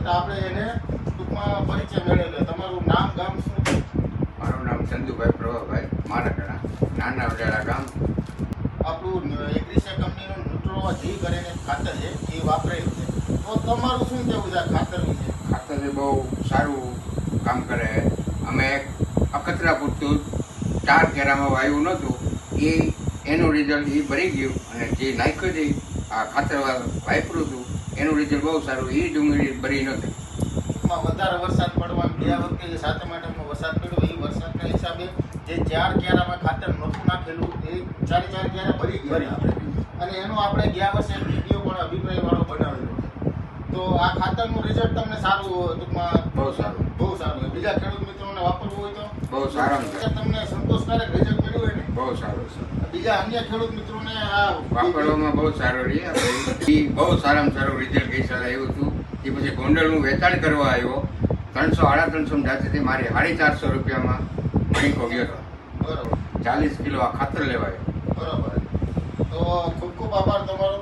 તો આપણે એને ટૂંકમાં પરિચય મેળવી લે. તમારું નામ ગામ શું છે? મારું નામ ચંદુભાઈ પ્રભાભાઈ મારાકણા, નાના વડાળા ગામ. આપણું એગ્રીસા કંપનીનું ન્યુટ્રોવા જી કરીને ખાતર છે એ વાપરેલું છે. તો તમારું શું કહેવું છે આ ખાતર વિશે? ખાતર બહુ સારું કામ કરે. અમે અખતરા પૂરતું 4 કેરામાં વાવ્યું નહોતું, એનું રિઝલ્ટ એ ભરી ગયું. અને જે નાખ્યું છે આ ખાતર વાપર્યું હતું એનું રિઝલ્ટ બહુ સારું. એ ડુંગળી ભરી નથી. ટૂંકમાં વધારે વરસાદ પડવાનું ગયા વખતે જે 7 આઠમનો વરસાદ પડ્યો એ વરસાદના હિસાબે જે 4 ક્યારામાં ખાતર નહોતું નાખેલું એ 4 ક્યારા ભરી ગયા અને એનો આપણે ગયા વર્ષે વિડીયો પણ અભિપ્રાયવાળો બનાવેલો છે. તો આ ખાતરનું રિઝલ્ટ તમને સારું ટૂંકમાં બહુ સારું. બહુ સારું છે. બીજા ખેડૂત મિત્રોને વાપરવું હોય તો બહુ સારામાં સારું. તમને સંતોષકારક રિઝલ્ટ મળ્યું હોય ને બહુ સારું છે. બીજા અન્ય ખેડૂત મિત્રોને આ વાપરવામાં બહુ સારું રહે. એ બહુ સારામાં સારું રિઝલ્ટ ગઈ સાલ આવ્યું હતું. એ પછી ગોંડલનું વેચાણ કરવા આવ્યો 300-350 જાતિથી મારી 450 રૂપિયામાં મણિકો ગયો હતો. બરોબર 40 કિલો આ ખાતર લેવાયો. બરોબર. તો ખૂબ ખૂબ આભાર તમારો.